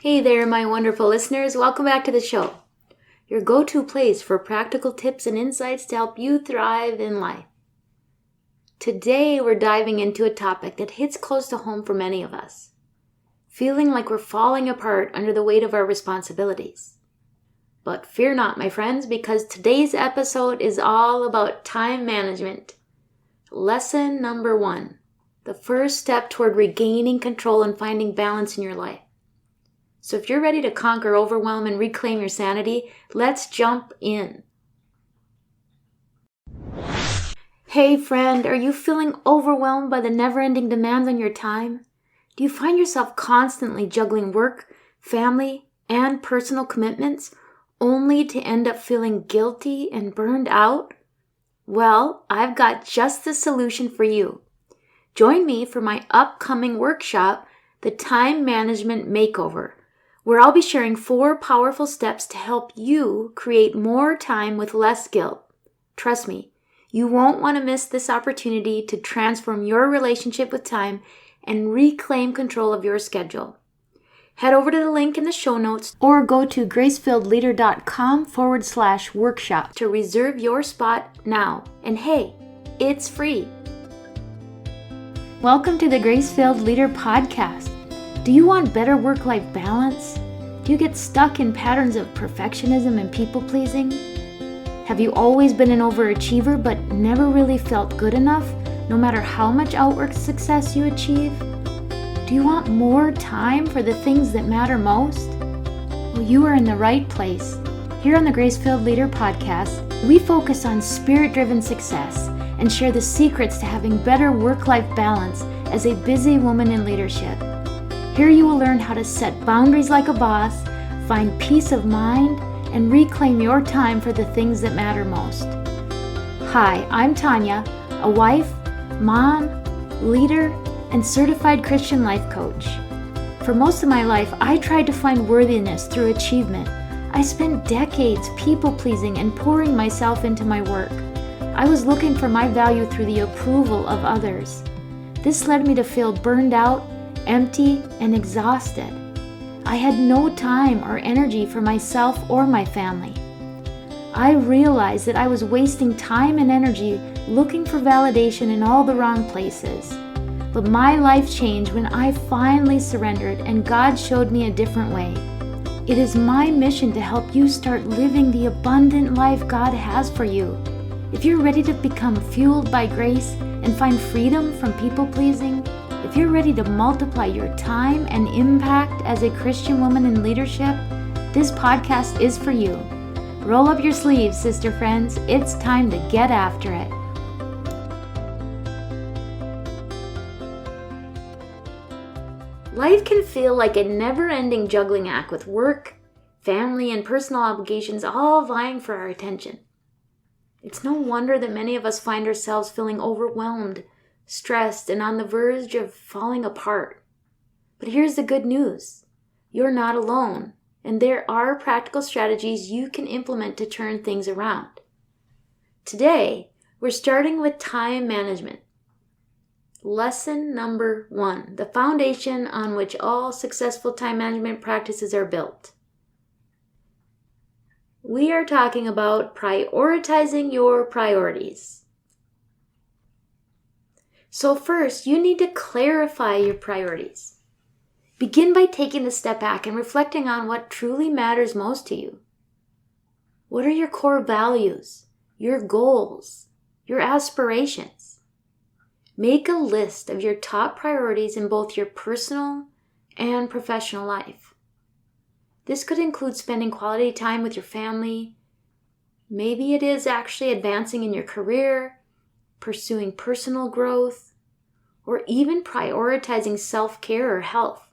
Hey there, my wonderful listeners. Welcome back to the show, your go-to place for practical tips and insights to help you thrive in life. Today, we're diving into a topic that hits close to home for many of us, feeling like we're falling apart under the weight of our responsibilities. But fear not, my friends, because today's episode is all about time management. Lesson number 1, the first step toward regaining control and finding balance in your life. So if you're ready to conquer overwhelm and reclaim your sanity, let's jump in. Hey friend, are you feeling overwhelmed by the never-ending demands on your time? Do you find yourself constantly juggling work, family, and personal commitments, only to end up feeling guilty and burned out? Well, I've got just the solution for you. Join me for my upcoming workshop, The Time Management Makeover, where I'll be sharing 4 powerful steps to help you create more time with less guilt. Trust me, you won't want to miss this opportunity to transform your relationship with time and reclaim control of your schedule. Head over to the link in the show notes or go to gracefilledleader.com/workshop to reserve your spot now. And hey, it's free. Welcome to the Grace-Filled Leader Podcast. Do you want better work-life balance? Do you get stuck in patterns of perfectionism and people-pleasing? Have you always been an overachiever but never really felt good enough, no matter how much outward success you achieve? Do you want more time for the things that matter most? Well, you are in the right place. Here on the Grace-Filled Leader Podcast, we focus on spirit-driven success and share the secrets to having better work-life balance as a busy woman in leadership. Here you will learn how to set boundaries like a boss, find peace of mind, and reclaim your time for the things that matter most. Hi, I'm Tanya, a wife, mom, leader, and certified Christian life coach. For most of my life, I tried to find worthiness through achievement. I spent decades people-pleasing and pouring myself into my work. I was looking for my value through the approval of others. This led me to feel burned out, empty, and exhausted. I had no time or energy for myself or my family. I realized that I was wasting time and energy looking for validation in all the wrong places. But my life changed when I finally surrendered and God showed me a different way. It is my mission to help you start living the abundant life God has for you. If you're ready to become fueled by grace and find freedom from people-pleasing, if you're ready to multiply your time and impact as a Christian woman in leadership, this podcast is for you. Roll up your sleeves, sister friends. It's time to get after it. Life can feel like a never-ending juggling act with work, family, and personal obligations all vying for our attention. It's no wonder that many of us find ourselves feeling overwhelmed, stressed, and on the verge of falling apart. But here's the good news. You're not alone, and there are practical strategies you can implement to turn things around. Today, we're starting with time management. Lesson number 1, the foundation on which all successful time management practices are built. We are talking about prioritizing your priorities. So first, you need to clarify your priorities. Begin by taking a step back and reflecting on what truly matters most to you. What are your core values, your goals, your aspirations? Make a list of your top priorities in both your personal and professional life. This could include spending quality time with your family. Maybe it is actually advancing in your career, pursuing personal growth, or even prioritizing self-care or health.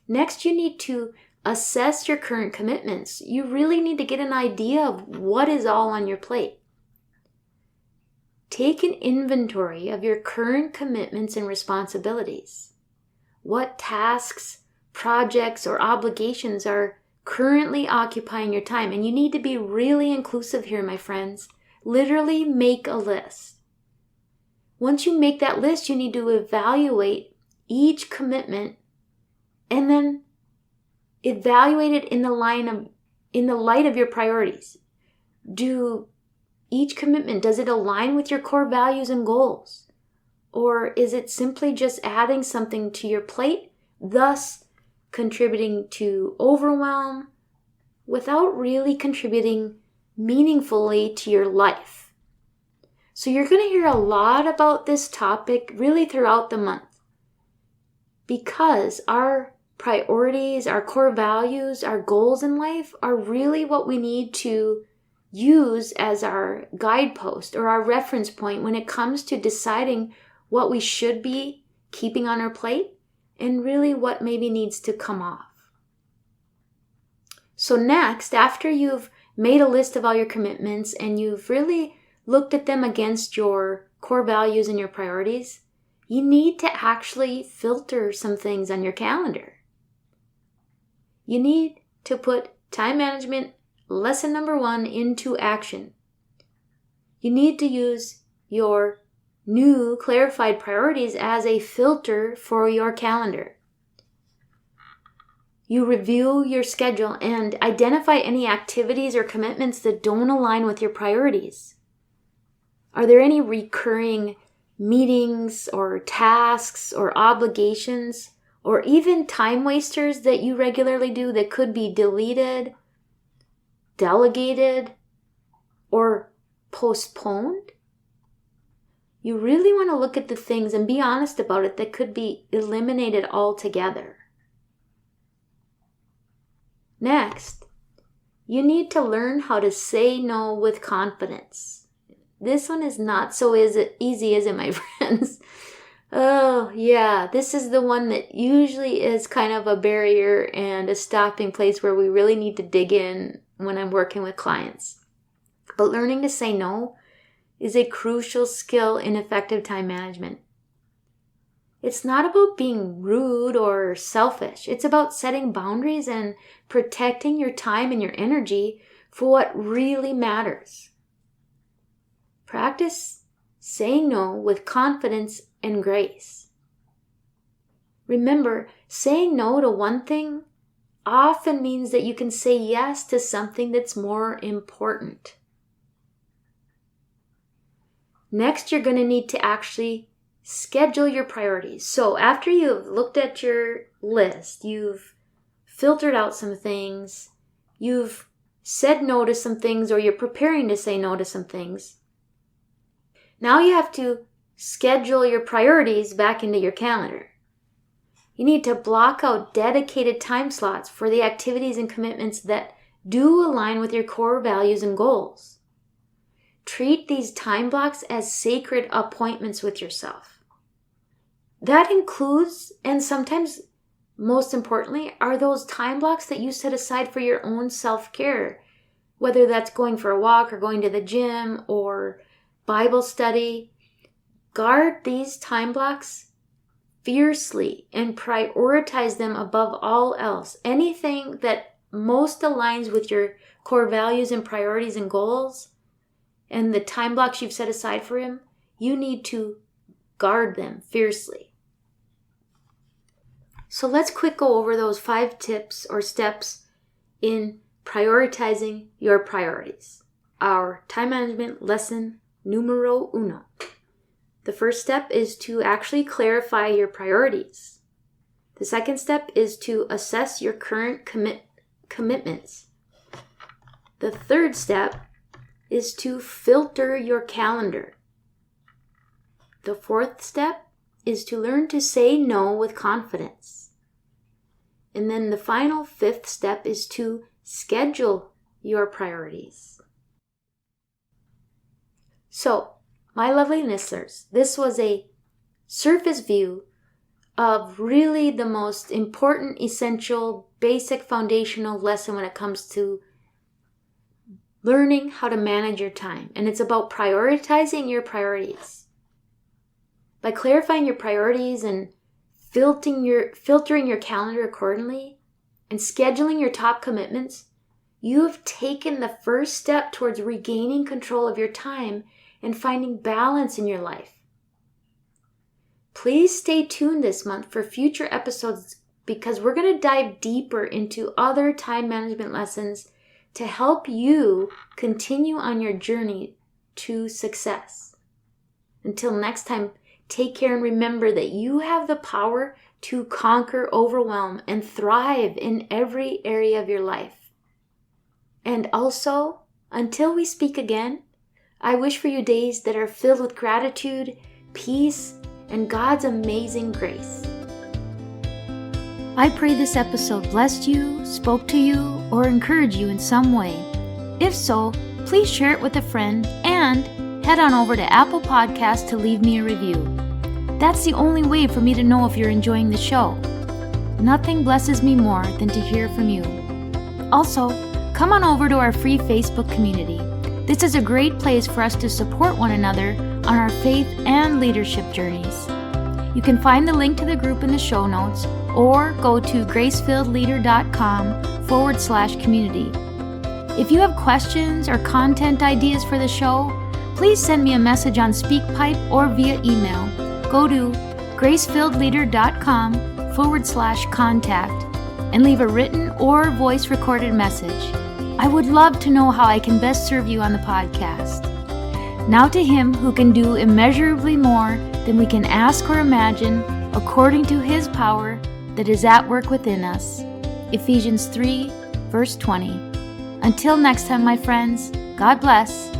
Next, you need to assess your current commitments. You really need to get an idea of what is all on your plate. Take an inventory of your current commitments and responsibilities. What tasks, projects, or obligations are currently occupying your time? And you need to be really inclusive here, my friends. Literally make a list. Once you make that list, you need to evaluate each commitment And then evaluate it in the light of your priorities. Each commitment, does it align with your core values and goals? Or is it simply just adding something to your plate, thus contributing to overwhelm without really contributing meaningfully to your life? So you're going to hear a lot about this topic really throughout the month, because our priorities, our core values, our goals in life are really what we need to use as our guidepost or our reference point when it comes to deciding what we should be keeping on our plate and really what maybe needs to come off. So next, after you've made a list of all your commitments and you've really looked at them against your core values and your priorities, you need to actually filter some things on your calendar. You need to put time management lesson number 1 into action. You need to use your new clarified priorities as a filter for your calendar. You review your schedule and identify any activities or commitments that don't align with your priorities. Are there any recurring meetings or tasks or obligations or even time wasters that you regularly do that could be deleted, delegated, or postponed? You really want to look at the things and be honest about it that could be eliminated altogether. Next, you need to learn how to say no with confidence. This one is not so easy, is it, my friends? Oh, yeah, this is the one that usually is kind of a barrier and a stopping place where we really need to dig in when I'm working with clients. But learning to say no is a crucial skill in effective time management. It's not about being rude or selfish. It's about setting boundaries and protecting your time and your energy for what really matters. Practice saying no with confidence and grace. Remember, saying no to one thing often means that you can say yes to something that's more important. Next, you're going to need to actually schedule your priorities. So after you've looked at your list, you've filtered out some things, you've said no to some things, or you're preparing to say no to some things, now you have to schedule your priorities back into your calendar. You need to block out dedicated time slots for the activities and commitments that do align with your core values and goals. Treat these time blocks as sacred appointments with yourself. That includes, and sometimes most importantly, are those time blocks that you set aside for your own self-care, whether that's going for a walk or going to the gym or Bible study. Guard these time blocks fiercely and prioritize them above all else. Anything that most aligns with your core values and priorities and goals, and the time blocks you've set aside for him, you need to guard them fiercely. So let's quick go over those 5 tips or steps in prioritizing your priorities. Our time management lesson numero 1. The first step is to actually clarify your priorities. The second step is to assess your current commitments. The third step is to filter your calendar. The fourth step is to learn to say no with confidence. And then the final 5th step is to schedule your priorities. So, my lovely listeners, this was a surface view of really the most important, essential, basic, foundational lesson when it comes to learning how to manage your time. And it's about prioritizing your priorities. By clarifying your priorities and filtering your calendar accordingly and scheduling your top commitments, you have taken the first step towards regaining control of your time and finding balance in your life. Please stay tuned this month for future episodes because we're going to dive deeper into other time management lessons to help you continue on your journey to success. Until next time, take care and remember that you have the power to conquer, overwhelm, and thrive in every area of your life. And also, until we speak again, I wish for you days that are filled with gratitude, peace, and God's amazing grace. I pray this episode blessed you, spoke to you, or encouraged you in some way. If so, please share it with a friend and head on over to Apple Podcasts to leave me a review. That's the only way for me to know if you're enjoying the show. Nothing blesses me more than to hear from you. Also, come on over to our free Facebook community. This is a great place for us to support one another on our faith and leadership journeys. You can find the link to the group in the show notes or go to gracefilledleader.com/community. If you have questions or content ideas for the show, please send me a message on SpeakPipe or via email. Go to gracefilledleader.com/contact and leave a written or voice recorded message. I would love to know how I can best serve you on the podcast. Now to Him who can do immeasurably more than we can ask or imagine, according to His power that is at work within us. Ephesians 3, verse 20. Until next time, my friends, God bless.